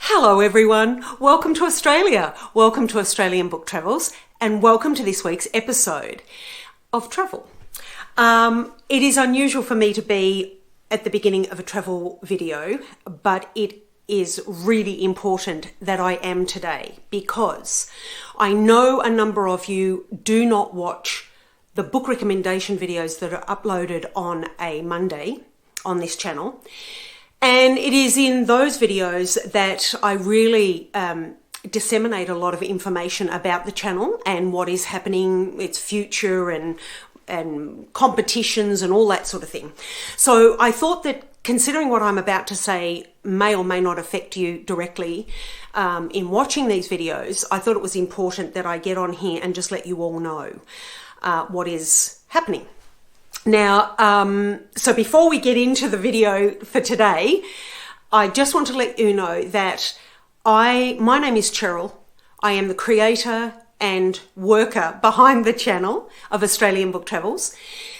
Hello everyone, welcome to Australia, welcome to Australian Book Travels, and welcome to this week's episode of travel. It is unusual for me to be at the beginning of a travel video, but it is really important that I am today because I know a number of you do not watch the book recommendation videos that are uploaded on a Monday on this channel. And it is in those videos that I really disseminate a lot of information about the channel and what is happening, its future and competitions and all that sort of thing. So I thought that considering what I'm about to say may or may not affect you directly in watching these videos, I thought it was important that I get on here and just let you all know what is happening. Now, so before we get into the video for today, I just want to let you know that my name is Cheryl. I am the creator and worker behind the channel of Australian Book Travels.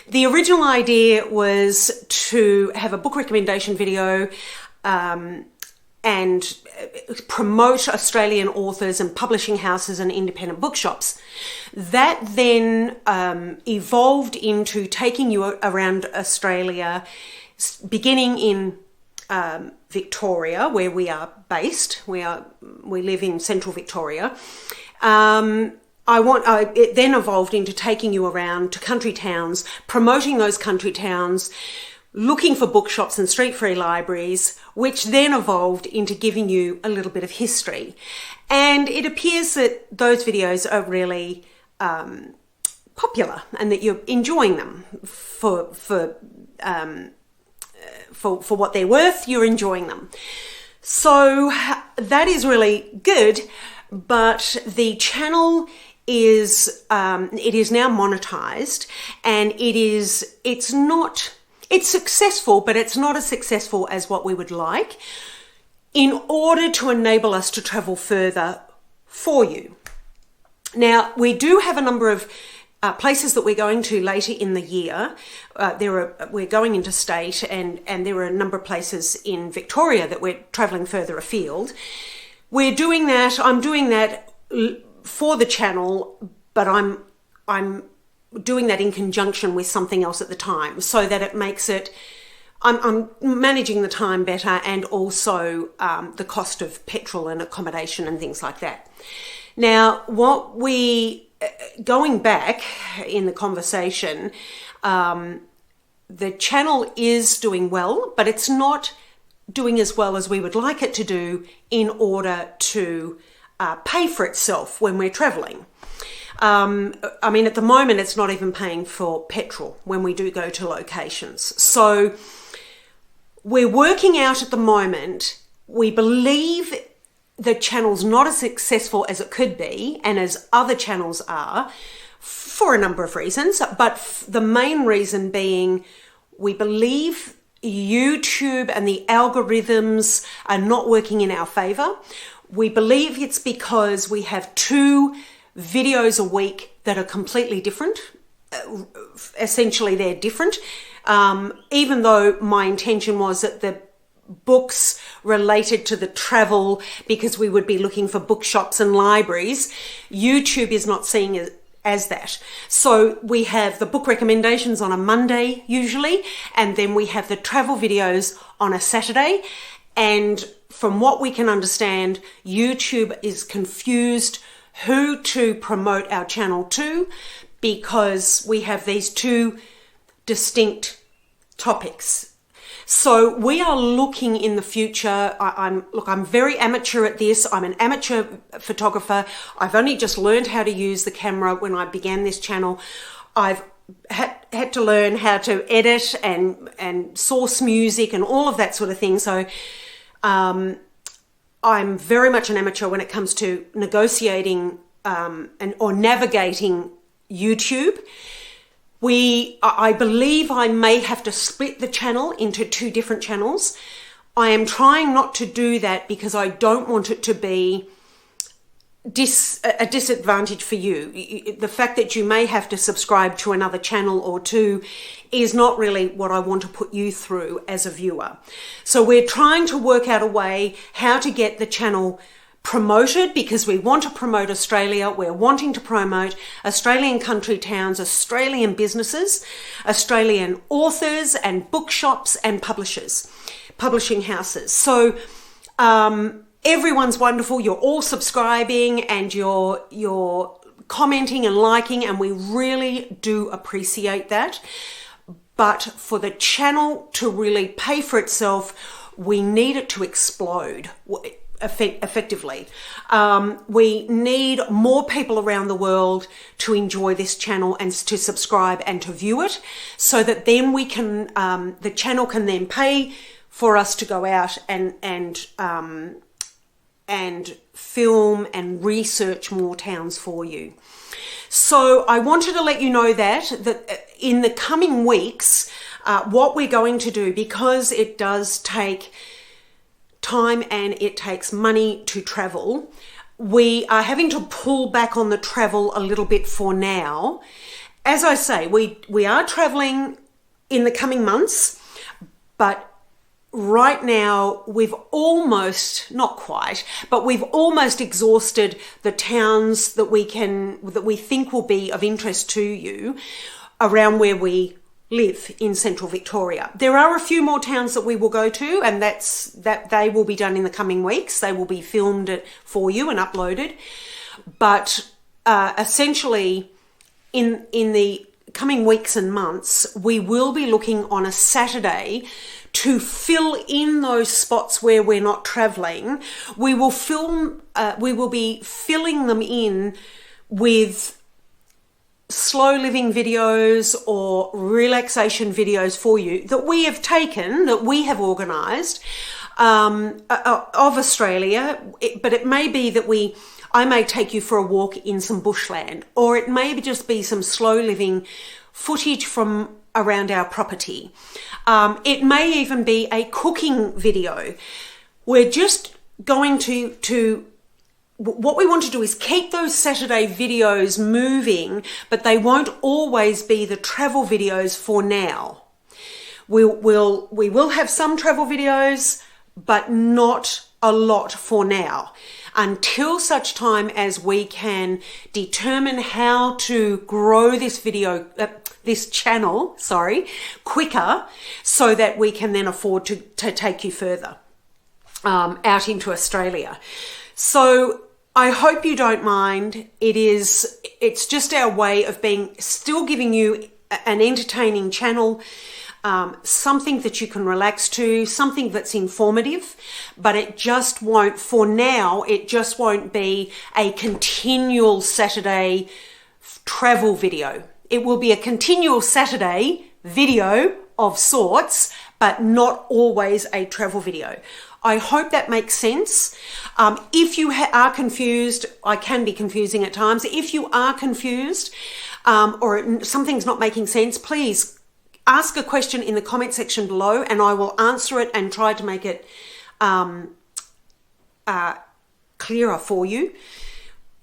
The original idea was to have a book recommendation video and promote Australian authors and publishing houses and independent bookshops. That then evolved into taking you around Australia, beginning in Victoria, where we are based. We live in central Victoria. It then evolved into taking you around to country towns, promoting those country towns, looking for bookshops and street-free libraries, which then evolved into giving you a little bit of history. And it appears that those videos are really popular and that you're enjoying them for what they're worth. You're enjoying them. So that is really good, but the channel is it is now monetized, and it's successful, but it's not as successful as what we would like in order to enable us to travel further for you. Now, we do have a number of places that we're going to later in the year. We're going interstate, and there are a number of places in Victoria that we're traveling further afield. We're doing that. I'm doing that for the channel, but I'm doing that in conjunction with something else at the time, so that it makes it, I'm managing the time better, and also the cost of petrol and accommodation and things like that. Now, going back in the conversation, the channel is doing well, but it's not doing as well as we would like it to do in order to pay for itself when we're traveling. I mean, at the moment, it's not even paying for petrol when we do go to locations. So we're working out at the moment. We believe the channel's not as successful as it could be and as other channels are for a number of reasons. But the main reason being, we believe YouTube and the algorithms are not working in our favor. We believe it's because we have 2 videos a week that are completely different. Essentially, they're different. Even though my intention was that the books related to the travel, because we would be looking for bookshops and libraries, YouTube is not seeing it as that. So we have the book recommendations on a Monday usually, and then we have the travel videos on a Saturday. And from what we can understand, YouTube is confused who to promote our channel to, because we have these 2 distinct topics. So we are looking in the future. I'm very amateur at this. I'm an amateur photographer. I've only just learned how to use the camera when I began this channel. I've had to learn how to edit and source music and all of that sort of thing. So I'm very much an amateur when it comes to negotiating or navigating YouTube. I believe I may have to split the channel into 2 different channels. I am trying not to do that because I don't want it to be a disadvantage for you. The fact that you may have to subscribe to another channel or two is not really what I want to put you through as a viewer. So we're trying to work out a way how to get the channel promoted, because we want to promote Australia. We're wanting to promote Australian country towns, Australian businesses, Australian authors and bookshops and publishing houses. So everyone's wonderful. You're all subscribing and you're commenting and liking, and we really do appreciate that. But for the channel to really pay for itself, we need it to explode effectively. We need more people around the world to enjoy this channel and to subscribe and to view it, so that then we can, the channel can then pay for us to go out and film and research more towns for you. So I wanted to let you know that in the coming weeks, what we're going to do, because it does take time and it takes money to travel, we are having to pull back on the travel a little bit for now. As I say, we are traveling in the coming months, but right now we've almost, not quite, but we've almost exhausted the towns that we think will be of interest to you around where we live in central Victoria. There are a few more towns that we will go to, and that they will be done in the coming weeks. They will be filmed for you and uploaded. But essentially, in the coming weeks and months, we will be looking on a Saturday to fill in those spots where we're not traveling. We will be filling them in with slow living videos or relaxation videos for you that we have taken, that we have organised of Australia. But it may be that I may take you for a walk in some bushland, or it may just be some slow living footage from around our property. It may even be a cooking video. We're just going to what we want to do is keep those Saturday videos moving, but they won't always be the travel videos for now. We will have some travel videos, but not a lot for now, until such time as we can determine how to grow this channel, quicker, so that we can then afford to take you further out into Australia. So I hope you don't mind. It's just our way of still giving you an entertaining channel, something that you can relax to, something that's informative, but it just won't be a continual Saturday travel video. It will be a continual Saturday video of sorts, but not always a travel video. I hope that makes sense. If you are confused, I can be confusing at times. If you are confused or something's not making sense, please ask a question in the comment section below, and I will answer it and try to make it clearer for you,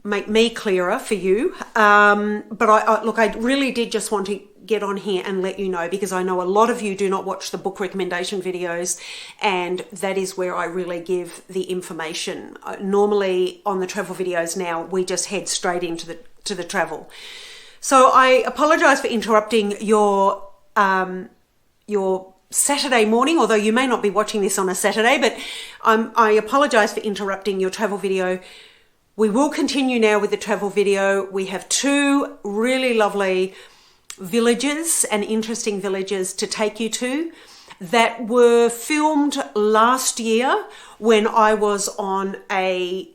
make me clearer for you. But I really did just want to get on here and let you know, because I know a lot of you do not watch the book recommendation videos, and that is where I really give the information. Normally on the travel videos now, we just head straight into the travel. So I apologize for interrupting your Saturday morning, although you may not be watching this on a Saturday, but I apologize for interrupting your travel video. We will continue now with the travel video. We have two really lovely villages and interesting villages to take you to that were filmed last year when I was on a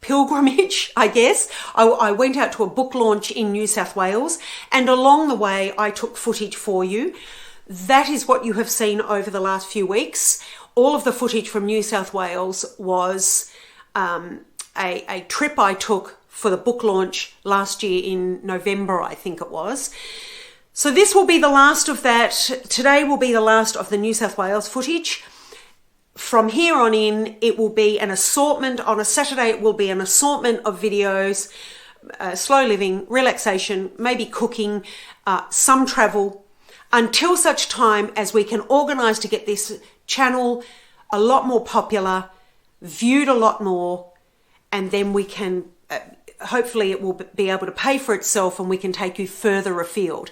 pilgrimage, I guess. I went out to a book launch in New South Wales, and along the way I took footage for you. That is what you have seen over the last few weeks. All of the footage from New South Wales was a trip I took for the book launch last year in November, I think it was. So this will be the last of that. Today will be the last of the New South Wales footage. from here on in, it will be an assortment. On a Saturday, it will be an assortment of videos, slow living, relaxation, maybe cooking, some travel, until such time as we can organise to get this channel a lot more popular, viewed a lot more, and then we can, hopefully it will be able to pay for itself and we can take you further afield.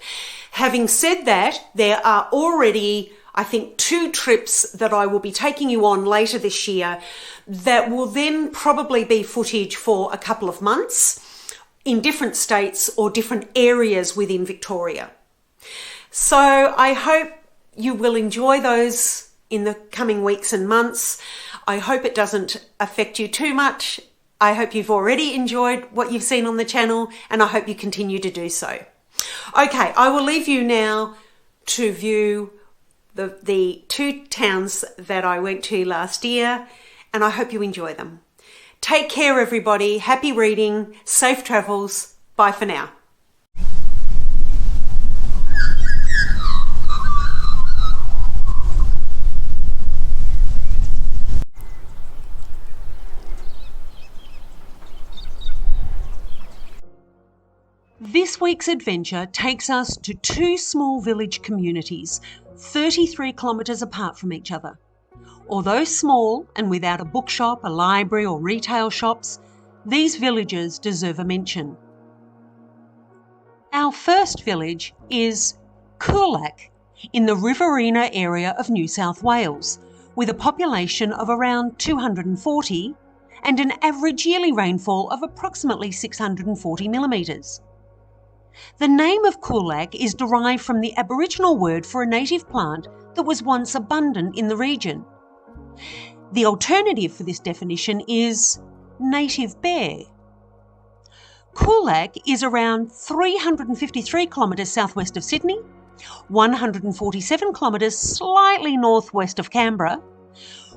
Having said that, there are already, I think, 2 trips that I will be taking you on later this year that will then probably be footage for a couple of months in different states or different areas within Victoria. So I hope you will enjoy those in the coming weeks and months. I hope it doesn't affect you too much. I hope you've already enjoyed what you've seen on the channel, and I hope you continue to do so. Okay, I will leave you now to view the 2 towns that I went to last year, and I hope you enjoy them. Take care, everybody. Happy reading, safe travels. Bye for now. This week's adventure takes us to 2 small village communities, 33 kilometres apart from each other. Although small and without a bookshop, a library or retail shops, these villages deserve a mention. Our first village is Coolac in the Riverina area of New South Wales, with a population of around 240 and an average yearly rainfall of approximately 640 millimetres. The name of Coolac is derived from the Aboriginal word for a native plant that was once abundant in the region. The alternative for this definition is native bear. Coolac is around 353 kilometres southwest of Sydney, 147 kilometres slightly northwest of Canberra,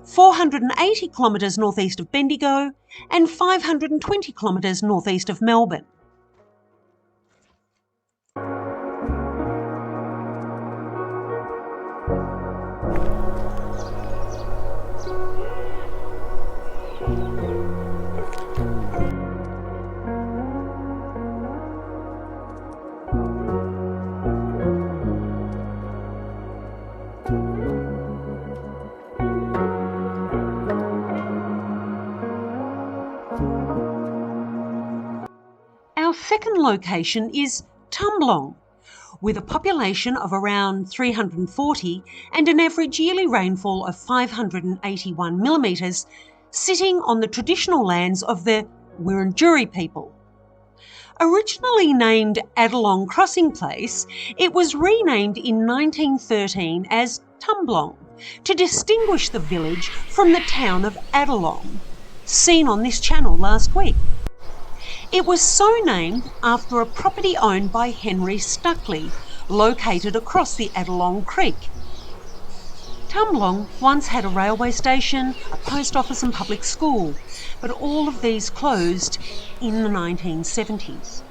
480 kilometres northeast of Bendigo, and 520 kilometres northeast of Melbourne. Our second location is Tumblong, with a population of around 340 and an average yearly rainfall of 581 millimetres, sitting on the traditional lands of the Wurundjeri people. Originally named Adelong Crossing Place, it was renamed in 1913 as Tumblong to distinguish the village from the town of Adelong, seen on this channel last week. It was so named after a property owned by Henry Stuckley, located across the Adelong Creek. Tumblong once had a railway station, a post office and public school, but all of these closed in the 1970s.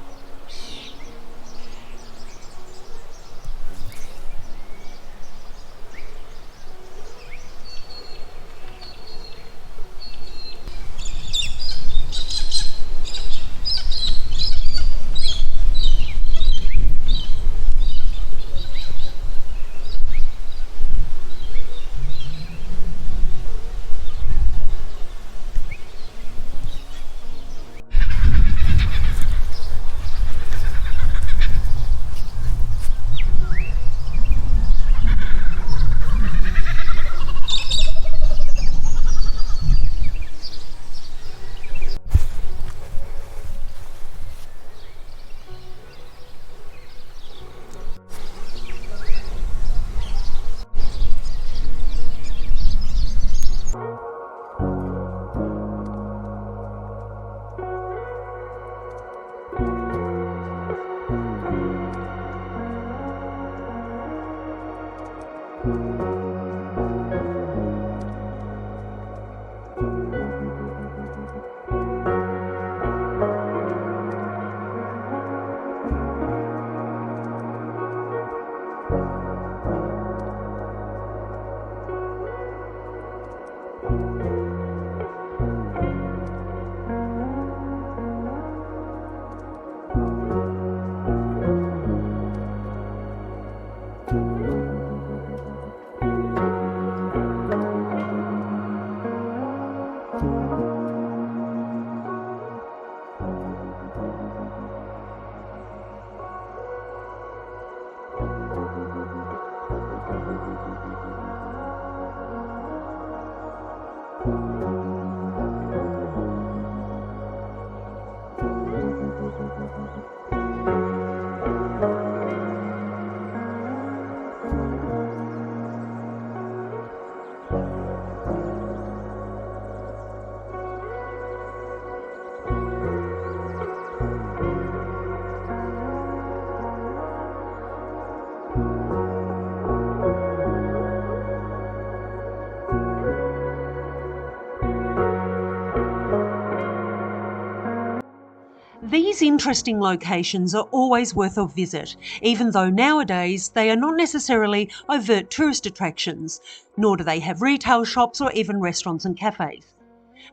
These interesting locations are always worth a visit, even though nowadays they are not necessarily overt tourist attractions, nor do they have retail shops or even restaurants and cafes.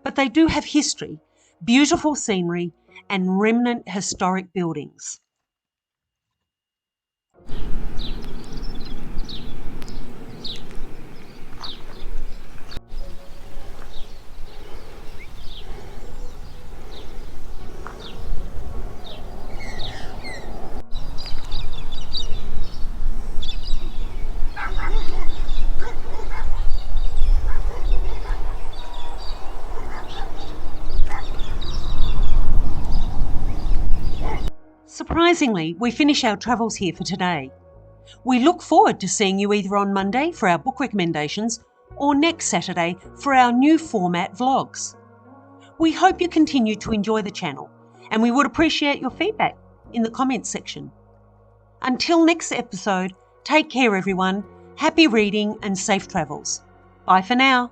But they do have history, beautiful scenery, and remnant historic buildings. Surprisingly, we finish our travels here for today. We look forward to seeing you either on Monday for our book recommendations or next Saturday for our new format vlogs. We hope you continue to enjoy the channel, and we would appreciate your feedback in the comments section. Until next episode, take care everyone, happy reading and safe travels. Bye for now.